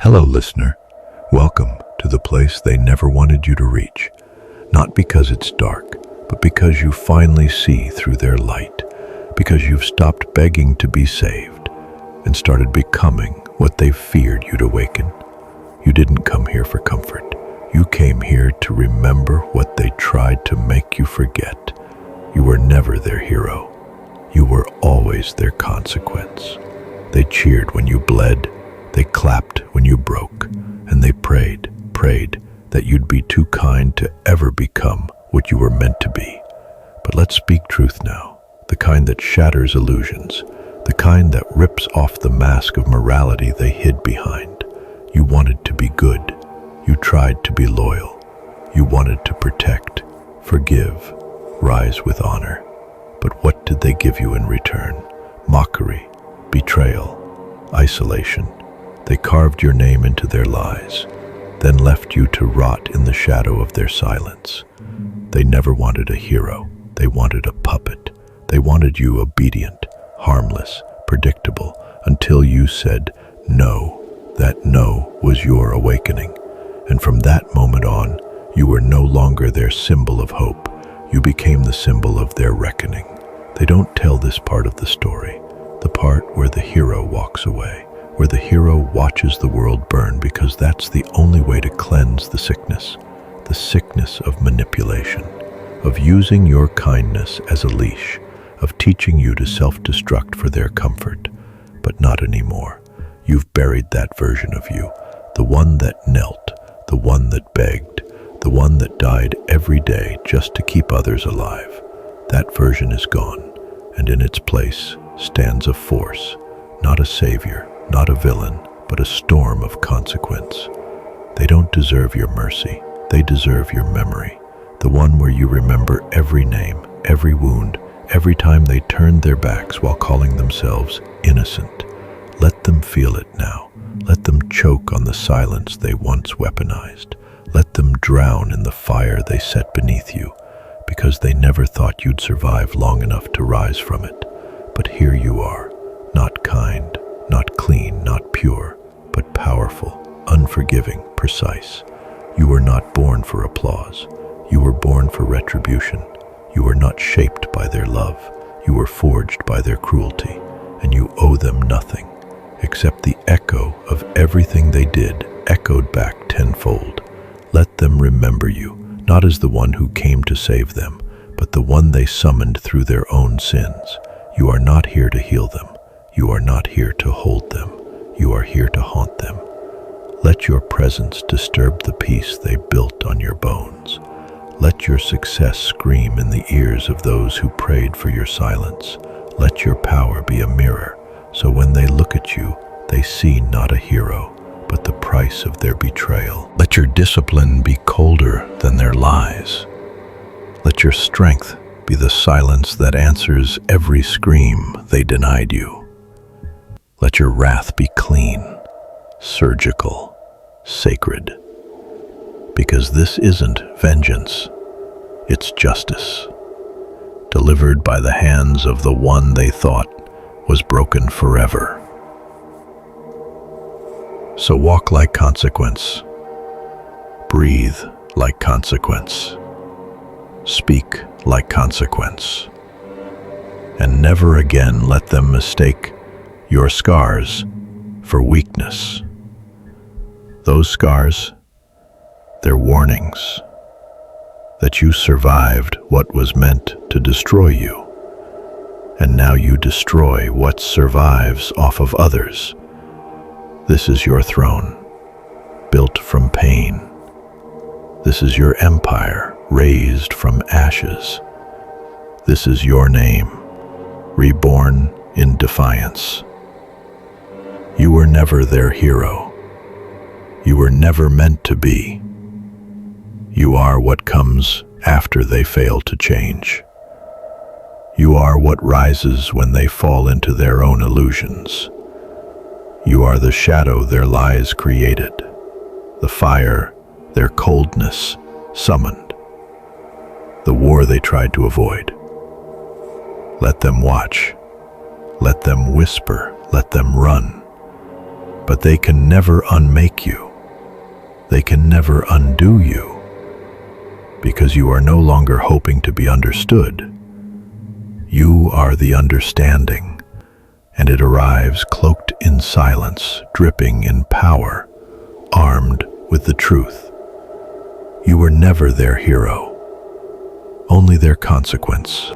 Hello, listener. Welcome to the place they never wanted you to reach. Not because it's dark, but because you finally see through their light. Because you've stopped begging to be saved and started becoming what they feared you'd awaken. You didn't come here for comfort. You came here to remember what they tried to make you forget. You were never their hero. You were always their consequence. They cheered when you bled. They clapped when you broke, and they prayed that you'd be too kind to ever become what you were meant to be. But let's speak truth now, the kind that shatters illusions, the kind that rips off the mask of morality they hid behind. You wanted to be good. You tried to be loyal. You wanted to protect, forgive, rise with honor. But what did they give you in return? Mockery, betrayal, isolation. They carved your name into their lies, then left you to rot in the shadow of their silence. They never wanted a hero. They wanted a puppet. They wanted you obedient, harmless, predictable, until you said no. That no was your awakening. And from that moment on, you were no longer their symbol of hope. You became the symbol of their reckoning. They don't tell this part of the story, the part where the hero walks away, where the hero watches the world burn, because that's the only way to cleanse the sickness of manipulation, of using your kindness as a leash, of teaching you to self-destruct for their comfort. But not anymore. You've buried that version of you, the one that knelt, the one that begged, the one that died every day just to keep others alive. That version is gone, and in its place stands a force, not a savior, not a villain, but a storm of consequence. They don't deserve your mercy. They deserve your memory, the one where you remember every name, every wound, every time they turned their backs while calling themselves innocent. Let them feel it now. Let them choke on the silence they once weaponized. Let them drown in the fire they set beneath you, because they never thought you'd survive long enough to rise from it. But here you are, not kind, not clean, not pure, but powerful, unforgiving, precise. You were not born for applause. You were born for retribution. You were not shaped by their love. You were forged by their cruelty, and you owe them nothing, except the echo of everything they did, echoed back tenfold. Let them remember you, not as the one who came to save them, but the one they summoned through their own sins. You are not here to heal them. You are not here to hold them. You are here to haunt them. Let your presence disturb the peace they built on your bones. Let your success scream in the ears of those who prayed for your silence. Let your power be a mirror, so when they look at you, they see not a hero, but the price of their betrayal. Let your discipline be colder than their lies. Let your strength be the silence that answers every scream they denied you. Let your wrath be clean, surgical, sacred. Because this isn't vengeance, it's justice, delivered by the hands of the one they thought was broken forever. So walk like consequence, breathe like consequence, speak like consequence, and never again let them mistake your scars for weakness. Those scars, they're warnings that you survived what was meant to destroy you, and now you destroy what survives off of others. This is your throne, built from pain. This is your empire, raised from ashes. This is your name, reborn in defiance. You were never their hero. You were never meant to be. You are what comes after they fail to change. You are what rises when they fall into their own illusions. You are the shadow their lies created, the fire their coldness summoned, the war they tried to avoid. Let them watch. Let them whisper. Let them run. But they can never unmake you. They can never undo you, because you are no longer hoping to be understood. You are the understanding, and it arrives cloaked in silence, dripping in power, armed with the truth. You were never their hero, only their consequence.